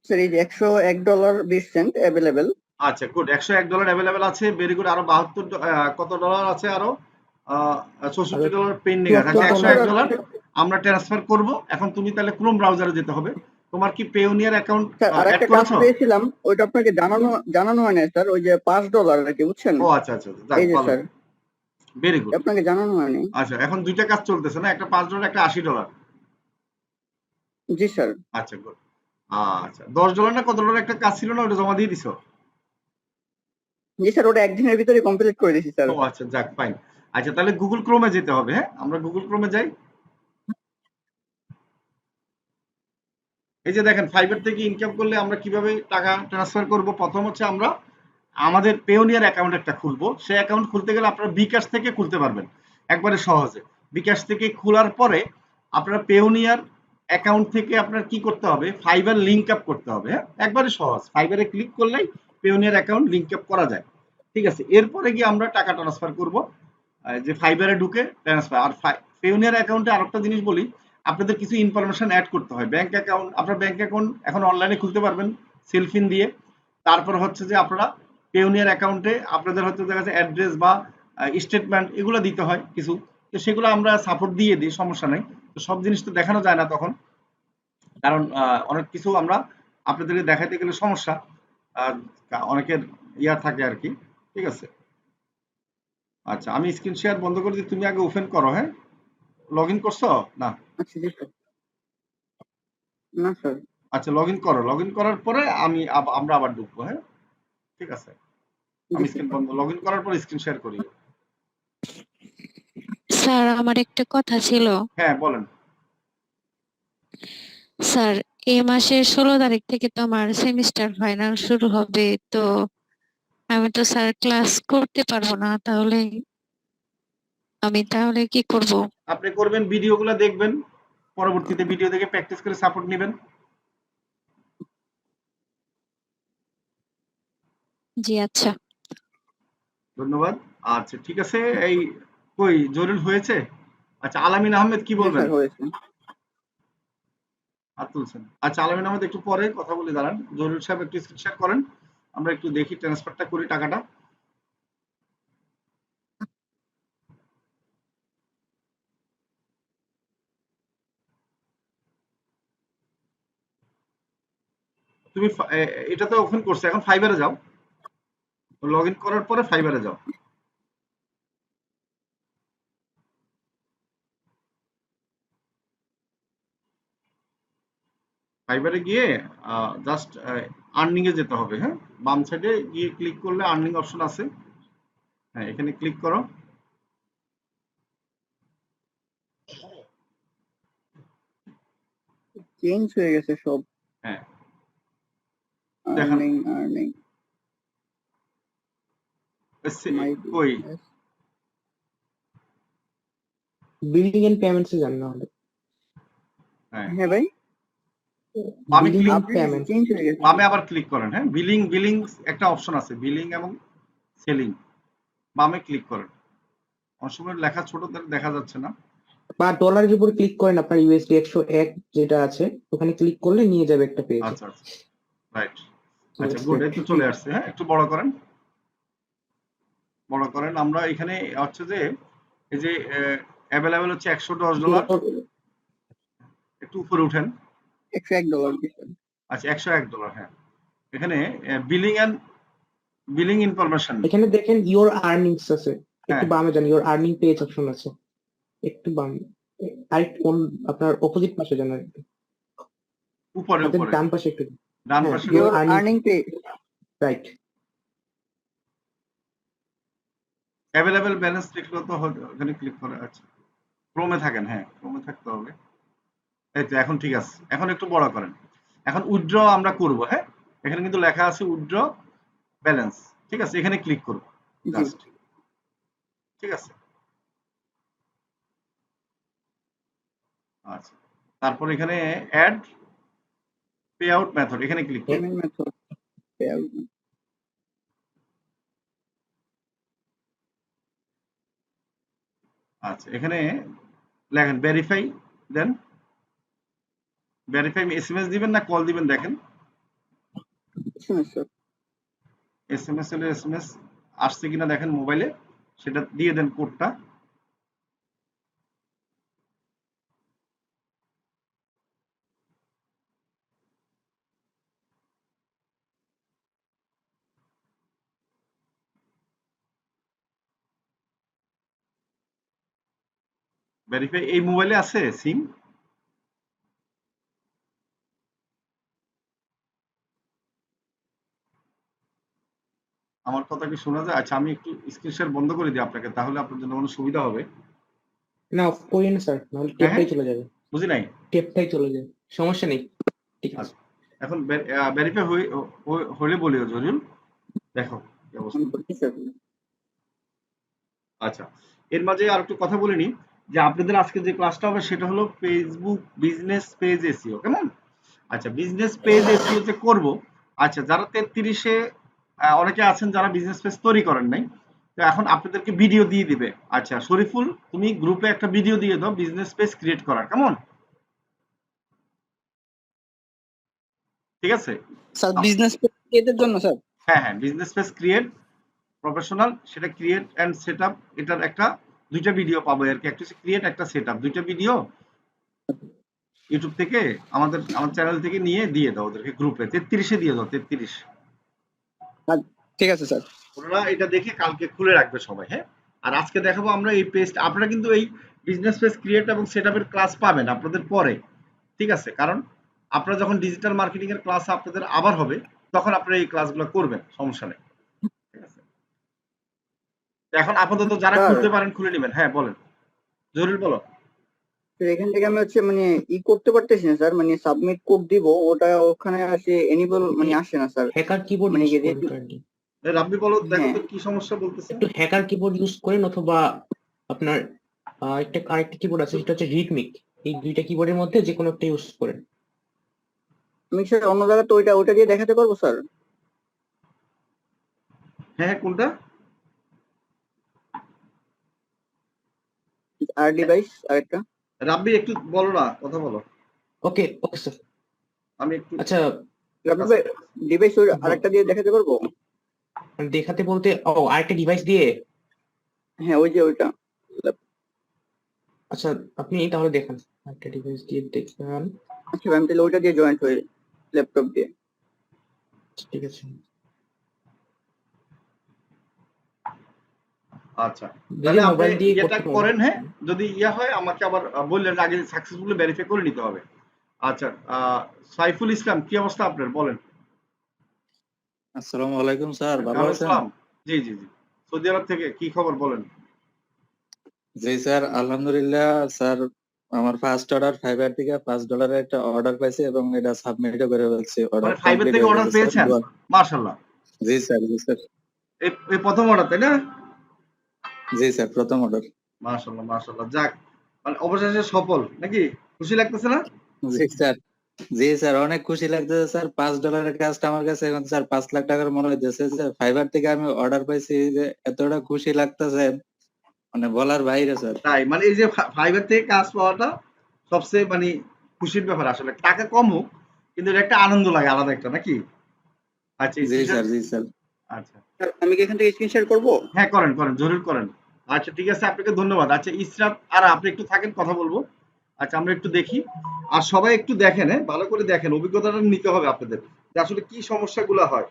Sir এই যে $101 available. আচ্ছা গুড, $101 অ্যাভেলেবেল আছে, ভেরি গুড। আরো 72 কত ডলার আছে? আরো $64 পেন্ডিং আছে। আচ্ছা $101 আমরা ট্রান্সফার করব। এখন তুমি তাহলে ক্রোম ব্রাউজারে যেতে হবে। তোমার কি পেওনিয়ার অ্যাকাউন্ট স্যার অ্যাড আরেকটা কাজ করেছো? পেয়েছিলাম, ওইটা আপনাকে জানানো হয় না স্যার, ওই যে $5 আর কি, বুঝছেন? ও আচ্ছা আচ্ছা, যাক এই যে ভালো, স্যার, ভেরি গুড। আপনাকে জানানো হয়নি। আচ্ছা এখন দুইটা কাজ চলতেছে না, একটা $5 একটা $80। জি স্যার। আচ্ছা গুড। আচ্ছা $10 না কত ডলার একটা কাজ ছিল না, ওটা জমা দিয়ে দিছো? জি স্যার, ওটা একদিনের ভিতরে কমপ্লিট করে দিয়েছি স্যার। ও আচ্ছা যাক ফাইন। আচ্ছা তাহলে গুগল ক্রোমে যেতে হবে। হ্যাঁ আমরা গুগল ক্রোমে যাই। এই যে দেখেন ফাইবার থেকে ইনকাম করলে আমরা কিভাবে টাকা ট্রান্সফার করব। প্রথম হচ্ছে আমরা আমাদের পেওনিয়ার অ্যাকাউন্ট একটা খুলবো। সেই অ্যাকাউন্ট খুলতে গেলে আপনারা বিকাশ থেকে খুলতে পারবেন একবারে সহজে। বিকাশ থেকে খোলার পরে আপনার পেওনিয়ার অ্যাকাউন্ট থেকে আপনার কি করতে হবে, ফাইবার লিঙ্ক আপ করতে হবে। হ্যাঁ একবারে সহজ, ফাইবারে ক্লিক করলেই পেওনিয়ার অ্যাকাউন্ট লিঙ্ক আপ করা যায়। ঠিক আছে, এরপরে গিয়ে আমরা টাকা ট্রান্সফার করব, যে ফাইবারে ঢুকে ট্রান্সফার। আর পেওনিয়ার অ্যাকাউন্টে আরেকটা জিনিস বলি, আপনাদের কিছু ইনফরমেশন অ্যাড করতে হয়। ব্যাংক অ্যাকাউন্ট, আপনার ব্যাংক অ্যাকাউন্ট এখন অনলাইনে খুলতে পারবেন সেলফিন দিয়ে। তারপর হচ্ছে যে আপনারা পেওনিয়ার অ্যাকাউন্টে আপনাদের হয়তো দেখা যাচ্ছে অ্যাড্রেস বা স্টেটমেন্ট এগুলো দিতে হয় কিছু, তো সেগুলো আমরা সাপোর্ট দিয়ে দিই, সমস্যা নেই। তো সব জিনিস তো দেখানো যায় না তখন, কারণ অনেক কিছু আমরা আপনাদেরকে দেখাতে গেলে সমস্যা, আহ, অনেকের ইয়া থাকে আর কি। ঠিক আছে, আচ্ছা আমি স্ক্রিন শেয়ার বন্ধ করে দিই, তুমি আগে ওপেন করো। হ্যাঁ লগ ইন করছো না? আচ্ছা জি স্যার। না স্যার। আচ্ছা লগ ইন করো, লগ ইন করার পরে আমরা আবার ঢুকবো। হ্যাঁ ঠিক আছে, জি আমি স্যার। স্ক্রিন বন্ধ, লগ ইন করার পর স্ক্রিন শেয়ার করি। স্যার আমার একটা কথা ছিল। হ্যাঁ বলেন। স্যার এই মাসের 16 তারিখ থেকে তো আমার সেমিস্টার ফাইনাল শুরু হবে, তো আমি তো স্যার ক্লাস করতে পারবো না, তাহলে কি করব? আপনি করবেন ভিডিওগুলো দেখবেন, পরবর্তীতে ভিডিও দেখে প্র্যাকটিস করে সাপোর্ট নেবেন। জি আচ্ছা। ধন্যবাদ। আচ্ছা ঠিক আছে, এই কই জরুল হয়েছে? আচ্ছা আলামিন আহমেদ কি জি বলবেন? স্যার, হয়েছে। হাত তুলছেন। আচ্ছা আলামিন আহমেদ একটু পরে কথা বলে দাঁড়ান, জরুল সাহেব একটু স্ক্রিন শেয়ার করেন, আমরা একটু দেখি ট্রান্সফারটা করি টাকাটা। তুমি এটাতে ওপেন করছো, এখন ফাইবারে যাও, লগ ইন করার পরে ফাইবারে যাও। ফাইবারে গিয়ে জাস্ট আর্নিং এ যেতে হবে। হ্যাঁ বাম সাইডে গিয়ে ক্লিক করলে আর্নিং অপশন আছে, হ্যাঁ এখানে ক্লিক করো। চেঞ্জ হয়ে গেছে সব। হ্যাঁ দেখান আর্নিং আর্নিং মাই কই বিলিং এন্ড পেমেন্টস এ যান না হলে। হ্যাঁ হ্যাঁ ভাই, বামে বিলিং ক্লিক, এন্ড আপনি পেমেন্ট চেঞ্জ হয়ে গেছে। বামে আবার ক্লিক করেন। হ্যাঁ বিলিং, বিলিং একটা অপশন আছে, বিলিং এবং সেলিং, বামে ক্লিক করেন। অনেক সময় লেখা ছোট তাহলে দেখা যাচ্ছে না। বা ডলারের উপর ক্লিক করেন, আপনার ইউএসডি 101 যেটা আছে ওখানে ক্লিক করলে নিয়ে যাবে একটা পেজে। আচ্ছা আচ্ছা রাইট। আচ্ছা গুড, একটু চলে আসছে। হ্যাঁ একটু বড় করেন, বড় করেন। আমরা এখানে হচ্ছে যে এই যে অ্যাভেলেবেল হচ্ছে $110, একটু উপরে উঠেন। $101 জি স্যার। আচ্ছা $101। হ্যাঁ এখানে বিলিং এন্ড বিলিং ইনফরমেশন। এখানে দেখেন ইওর আর্নিংস আছে, একটু হ্যাঁ বামে যান, ইওর আর্নিং পেজ অপশন আছে, একটু বামে, আরেকটু আপনার অপোজিট পাশে যান, আরেকটু উপরে হাতের উপরে ডান পাশে একটু। ডান হ্যাঁ পাশে। Your your earning, earning pay. Right. Available balance লিখলে তো ওখানে ক্লিক করে। আচ্ছা ক্রোমে থাকেন, হ্যাঁ ক্রোমে থাকতে হবে। এই তো এখন ঠিক আছে, এখন একটু বড় করেন। এখন উইথড্র আমরা করব। হ্যাঁ এখানে কিন্তু লেখা আছে উইথড্র ব্যালেন্স। ঠিক আছে এখানে ক্লিক করব জি। জাস্ট। ঠিক আছে আচ্ছা, তারপর এখানে অ্যাড পে আউট মেথড, এখানে ক্লিক করব। Payment method. আচ্ছা এখানে লেখেন ভেরিফাই, দেন ভেরিফাই এসএমএস দিবেন না কল দিবেন দেখেন। SMS sir. এসএমএস এর এসএমএস আসছে কিনা দেখেন মোবাইলে, সেটা দিয়ে দেন কোডটা। ভেরিফাই এই মোবাইলে আছে সিম? আমার কথা কি শোনা যায়? আচ্ছা আমি একটু স্ক্রিন শেয়ার বন্ধ করে দিই আপনাকে, তাহলে আপনার জন্য অনেক সুবিধা হবে। না অফ করি না স্যার, নাহলে হ্যাঁ টেপটাই চলে যাবে। বুঝি নাই। টেপটাই চলে যাবে, সমস্যা নেই, ঠিক আছে। আচ্ছা এখন ভেরিফাই হলে বলিও জরুর। দেখো কি অবস্থা। আমি করছি স্যার। আচ্ছা এর মাঝে আর একটু কথা বলে নিই যে আপনাদের আজকে যে ক্লাসটা হবে সেটা হলো ফেসবুক বিজনেস পেজ এসইও, কেমন? আচ্ছা বিজনেস পেজ এসইও যে করব, আচ্ছা যারা 33-এ অনেকে আছেন যারা বিজনেস পেজ তৈরি করেন নাই, তো এখন আপনাদেরকে ভিডিও দিয়ে দিবে। আচ্ছা শরীফুল তুমি গ্রুপে একটা ভিডিও দিয়ে দাও বিজনেস পেজ ক্রিয়েট করার, কেমন? ঠিক আছে? স্যার বিজনেস পেজের জন্য স্যার। হ্যাঁ হ্যাঁ বিজনেস পেজ ক্রিয়েট প্রফেশনাল, সেটা ক্রিয়েট অ্যান্ড সেট আপ, এটার একটা দুইটা ভিডিও পাবো আর কি, একটা হচ্ছে ক্রিয়েট একটা সেট আপ, দুইটা ভিডিও ইউটিউব থেকে আমার চ্যানেল থেকে নিয়ে দিয়ে দাও ওদেরকে গ্রুপে, 33-এ দিয়ে দাও 33। ঠিক আছে স্যার। ওরা এটা দেখে কালকে খুলে রাখবে সবাই, হ্যাঁ। আর আজকে দেখাবো আমরা এই পেজ, আপনারা কিন্তু এই বিজনেস পেজ ক্রিয়েট এবং সেট আপের ক্লাস পাবেন আপনাদের পরে, ঠিক আছে? কারণ আপনারা যখন ডিজিটাল মার্কেটিং এর ক্লাস আপনাদের আবার হবে তখন আপনারা এই ক্লাসগুলো করবেন, সমস্যা নেই, ঠিক আছে? তো এখন আপাতত যারা স্যার খুলতে পারেন খুলে নেবেন। হ্যাঁ বলেন জরুরি বলো। এখান থেকে আমি হচ্ছে মানে করতে পারতেছি না স্যার, মানে সাবমিট কোড দিব, ওটা ওখানে আসে এনেবল মানে আসে না স্যার। হ্যাকার কিবোর্ড মানে ইউজ কি করুন কাইন্ডলি। রাব্বি বলো, দেখো হ্যাঁ তো কি সমস্যা বলতেছে। একটু হ্যাকার কিবোর্ড ইউজ করেন, অথবা আপনার আরেকটা কিবোর্ড আছে সেটা হচ্ছে রিটমিক, এই দুইটা কিবোর্ডের মধ্যে যে কোনো একটা ইউজ করেন। আমি স্যার অন্য জায়গাতে ওইটা দিয়ে দেখাতে পারবো স্যার। হ্যাঁ হ্যাঁ কোনটা? আর ডিভাইস আরেকটা। রাব্বি একটু বলো না, কথা বলো। ওকে ওকে স্যার। আমি একটু আচ্ছা ডিভাইস ওই আরেকটা দিয়ে দেখাতে পারবো। দেখাতে বলতে আরেকটা ডিভাইস দিয়ে। হ্যাঁ ওই যে ওইটা। আচ্ছা আপনি তাহলে দেখান, আরেকটা ডিভাইস দিয়ে দেখান। আচ্ছা আমি তাহলে ওইটা দিয়ে জয়েন্ট হই ল্যাপটপ দিয়ে। ঠিক আছে। আচ্ছা তাহলে আপনি মোবাইল দিয়ে এটা করতে পারেন। করেন, হ্যাঁ যদি ইয়া হয় আমাকে আবার বললেন, আগে সাকসেসফুলি ভেরিফাই করে নিতে হবে। আচ্ছা সাইফুল ইসলাম কি অবস্থা আপনার বলেন। আসসালামু আলাইকুম স্যার, ভালো ওয়ালাইকুম আছেন? আসসালাম। জি জি জি, সৌদি আরব থেকে কি খবর বলেন। জি স্যার, আলহামদুলিল্লাহ স্যার। আমার ফার্স্ট অর্ডার ফাইবার থেকে $5 একটা অর্ডার পাইছি এবং এটা সাবমিটও করে ফেলছি। অর্ডার মানে ফাইবার কমপ্লিট থেকে হয়ে অর্ডার গেছে স্যার। পেয়েছেন? মাশাআল্লাহ। জি স্যার, জি স্যার, এই প্রথম অর্ডার তাই না? জি স্যার, প্রথম অর্ডার। মাশাআল্লাহ মাশাআল্লাহ, যাক মানে অবশেষে সফল নাকি, খুশি লাগতেছে না? জি স্যার, জি স্যার, অনেক খুশি লাগতেছে স্যার। $5 কাজটা আমার কাছে এখন স্যার 5 লাখ টাকার মনে হইতেছে। স্যার ফাইবার থেকে আমি অর্ডার পাইছি, যে এতটা খুশি লাগতেছে মানে বলার বাইরে স্যার। তাই মানে এই যে ফাইবার থেকে কাজ পাওয়াটা সবচেয়ে মানে খুশির ব্যাপার, আসলে টাকা কম হোক কিন্তু এটা একটা আনন্দ লাগে আলাদা একটা, নাকি? আচ্ছা জি স্যার, জি স্যার। আচ্ছা স্যার আমি কি এখান থেকে স্ক্রিন শেয়ার করবো? হ্যাঁ করেন করেন জরুর করেন। আচ্ছা ঠিক আছে, আপনাকে ধন্যবাদ। আচ্ছা ইসরাত আর আপনি একটু থাকেন, কথা বলবো। আচ্ছা আমরা একটু দেখি, আর সবাই একটু দেখেন, হ্যাঁ ভালো করে দেখেন, অভিজ্ঞতাটা নিতে হবে আপনাদের যে আসলে কি সমস্যাগুলো হয়,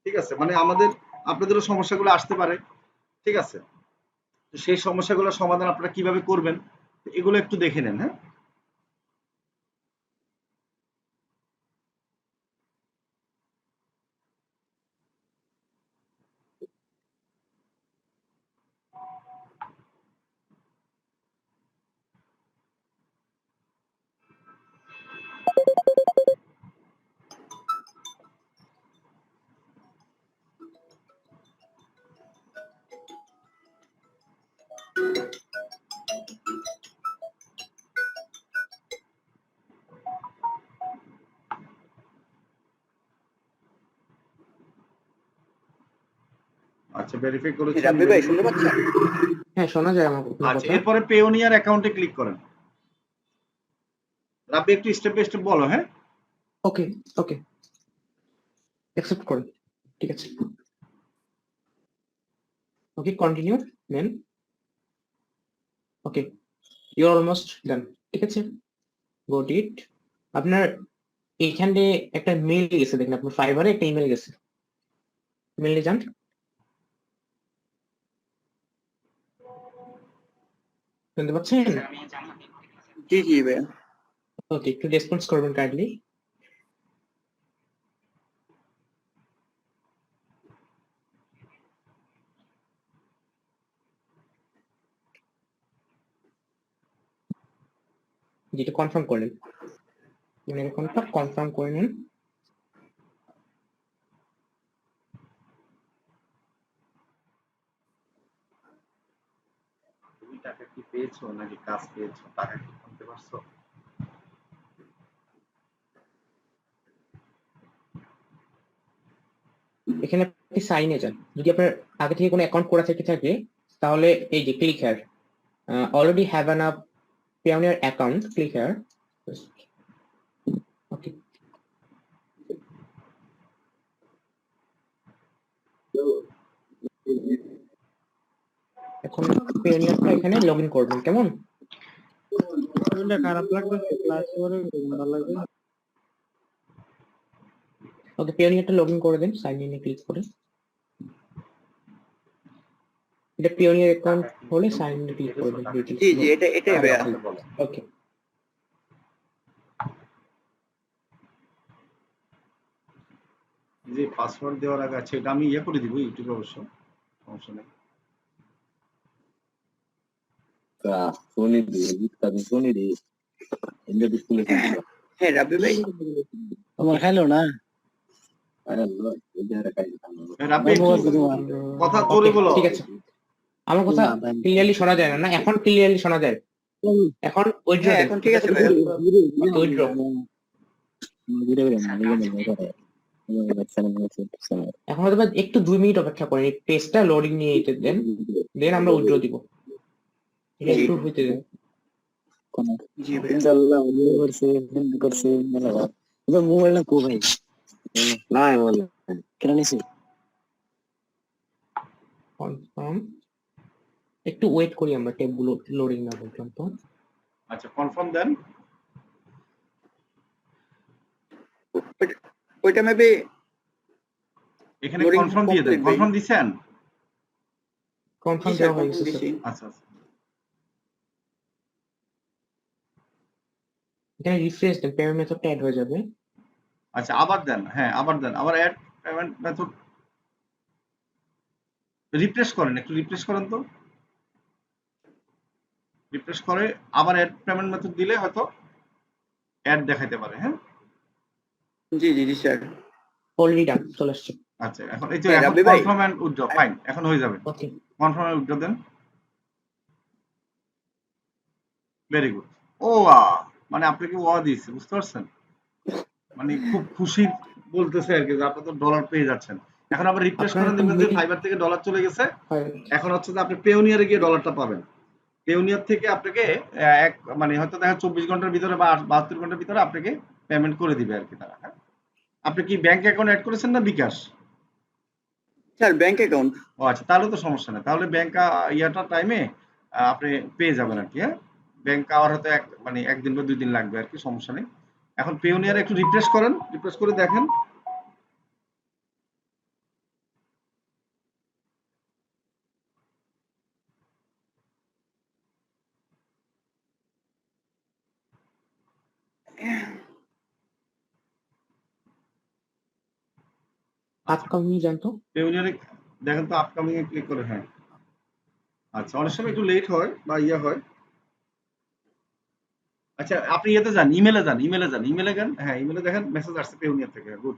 ঠিক আছে? মানে আমাদের আপনাদেরও সমস্যাগুলো আসতে পারে, ঠিক আছে? তো সেই সমস্যাগুলোর সমাধান আপনারা কিভাবে করবেন এগুলো একটু দেখে নেন, হ্যাঁ। আচ্ছা ভেরিফাই করেছেন। রাব্বি ভাই শুনতে পাচ্ছেন? হ্যাঁ শোনা যায় আমার আচ্ছা কথা। এরপরে পেওনিয়ার অ্যাকাউন্টে ক্লিক করেন। রাব্বি একটু স্টেপ বাই স্টেপ বলো, হ্যাঁ। ওকে ওকে। অ্যাকসেপ্ট করুন, ঠিক আছে। ওকে, continue then. Okay, you R almost done, ঠিক আছে। Got it. আপনার এইখানে একটা মেল গেছে, দেখেন আপনার ফাইবারে একটা ইমেল গেছে, মেলে যান। শুনতে পাচ্ছেন? জি জি ভাইয়া। ওকে, একটু রেসপন্স করবেন কাইন্ডলি। যেটা কনফার্ম করলেন, মানে এরকমটা কনফার্ম করে নেন। তুমি টাকা কি পেয়েছো নাকি কাজ পেয়েছো, টাকা কি করতে পারছো? এখানে আপনি সাইনে যান। যদি আপনার আগে থেকে কোনো অ্যাকাউন্ট করা থেকে থাকে তাহলে এই যে click here, already have an up Payoneer account, click here. Okay. এখন Payoneerটা এখানে লগ ইন করবেন, কেমন? খারাপ লাগবে, ক্লাস করে ভালো লাগবে। ওকে, Payoneerটা লগ ইন করে দেন, সাইন ইনে ক্লিক করে। এটা Payoneer অ্যাকাউন্ট হলে সাইন ইনে ক্লিক করে দেন। জি জি, এটাই ভাইয়া। ওকে, যে পাসওয়ার্ড দেওয়ার আগে আছে এটা আমি ইয়ে করে দিব ইউটিউবে, অবশ্য সমস্যা নেই। হ্যাঁ রাবি ভাই, তোমার খাইলো না? রাব্বি একটু কথা জোরে বলো। ঠিক আছে, আমার কথা ক্লিয়ারলি শোনা যায় না? এখন ক্লিয়ারলি শোনা যায়? এখন উইথড্র দেন। এখন ঠিক আছে ভাইয়া। উইথড্র। এখন হয়তো একটু 2 মিনিট অপেক্ষা করেন, এই পেজটা লোডিং নিয়ে যেতে দেন, দেন আমরা উইথড্র দিব। এটা একটু হইতে দেন। জি ভাইয়া। মোবাইল না কো ভাই না বলে কেন নিছি? কনফার্ম, একটু ওয়েট করি আমরা ট্যাবগুলো লোডিং না পর্যন্ত। আচ্ছা, কনফার্ম দেন। ওইটা মেবি এখানে কনফার্ম দিয়ে দেন। কনফার্ম দিছেন? কনফার্ম দেওয়া হয়ে গেছে স্যার। আচ্ছা আচ্ছা, এখানে রিফ্রেশ দেন, পেমেন্ট মেথডটা অ্যাড হয়ে যাবে। আচ্ছা আবার দেন। হ্যাঁ আবার দেন, আবার অ্যাড পেমেন্ট মেথড। রিফ্রেশ করেন, একটু রিফ্রেশ করেন তো। রিফ্রেশ করে আবার অ্যাড পেমেন্ট মেথড দিলে হয়তো অ্যাড দেখাইতে পারে। হ্যাঁ জি জি জি স্যার। অলরেডি ডান, চলে আসছে। আচ্ছা, এখন এই যে হ্যাঁ, এখন রাব্বি ভাই। কনফার্ম এন্ড উইথড্র, ফাইন, এখন হয়ে যাবে। ওকে, confirm and withdraw then. Very good. ও মানে আপনাকে দিয়েছে, বুঝতে পারছেন? মানে খুব খুশি বলতেছে আর কি যে আপনি তো ডলার পেয়ে যাচ্ছেন। এখন আবার রিফ্রেশ করেন, দেখবেন যে ফাইবার থেকে ডলার চলে গেছে। এখন হচ্ছে যে আপনি পেওনিয়ারে গিয়ে ডলারটা পাবেন। পেওনিয়ার থেকে আপনাকে এক মানে হয়তো দেখা 24 ঘন্টার ভিতরে বা 72 ঘন্টার ভিতরে আপনাকে পেমেন্ট করে দিবে আর কি তারা। হ্যাঁ, আপনি কি ব্যাংক অ্যাকাউন্ট অ্যাড করেছেন না বিকাশ? Sir bank account. ও আচ্ছা, তাহলে তো সমস্যা নেই। তাহলে ব্যাংক ইয়াটা টাইমে আপনি পেয়ে যাবেন আর কি। হ্যাঁ, ব্যাংক আওয়ার হয়তো মানে 1 দিন বা 2 দিন লাগবে আর কি, সমস্যা নেই। এখন পেওনিয়ারে একটু রিফ্রেশ করেন, রিফ্রেশ করে দেখেন। আপকামিং জানতো পেওনিয়ারে দেখেন তো, আপকামিং এ ক্লিক করে। হ্যাঁ, আচ্ছা, অনেক সময় একটু লেট হয় বা ইয়ে হয়। আচ্ছা, আপনি ইয়েতে যান, ইমেলে যান, ইমেলে যান। হ্যাঁ, ইমেলে দেখেন মেসেজ আসছে পেওনিয়ার থেকে। গুড।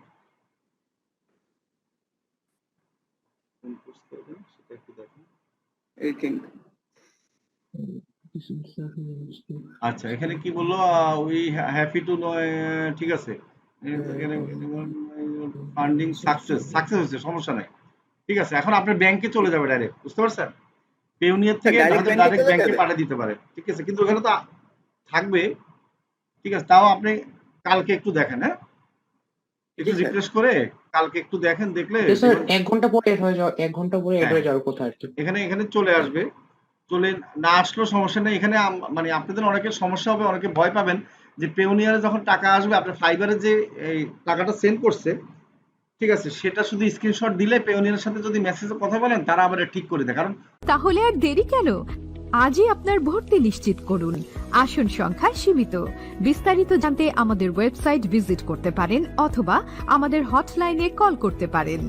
কোন কোর্স করবেন সেটা একটু দেখেন। এই থিংক। আচ্ছা, এখানে কি বললো? We happy to know. ঠিক আছে, ফান্ডিং সাকসেস হয়েছে, সমস্যা নাই। ঠিক আছে, এখন আপনার ব্যাংকে চলে যাবে ডাইরেক্ট, বুঝতে পারছেন? পেওনিয়ার থেকে ডাইরেক্ট ব্যাংকে পাঠিয়ে দিতে পারে। ঠিক আছে, কিন্তু ওখানে তো থাকবে। ঠিক আছে, তাও আপনি কালকে একটু দেখেন। হ্যাঁ, একটু জি, স্যার। রিফ্রেশ করে কালকে একটু দেখেন, দেখলে তো স্যার দেখবেন 1 ঘন্টা পরে এড হয়ে যাওয়ার 1 ঘন্টা পরে এড হ্যাঁ। হয়ে যাওয়ার কথা আর কি। এখানে চলে আসবে। চলে না আসলেও সমস্যা নেই। এখানে মানে আপনাদের অনেকের সমস্যা হবে, অনেকে ভয় পাবেন যে পেওনিয়ারে যখন টাকা আসবে আপনার ফাইবারে যে এই টাকাটা সেন্ড করছে, ঠিক আছে, সেটা শুধু স্ক্রিনশট দিলে পেওনিয়ারের সাথে যদি মেসেজে কথা বলেন তারা আবার ঠিক করে দেয়। কারণ তাহলে আর দেরি কেন? আজই আপনার ভর্তি নিশ্চিত করুন। আসন সংখ্যা সীমিত। বিস্তারিত জানতে আমাদের ওয়েবসাইট ভিজিট করতে পারেন অথবা আমাদের হটলাইনে কল করতে পারেন।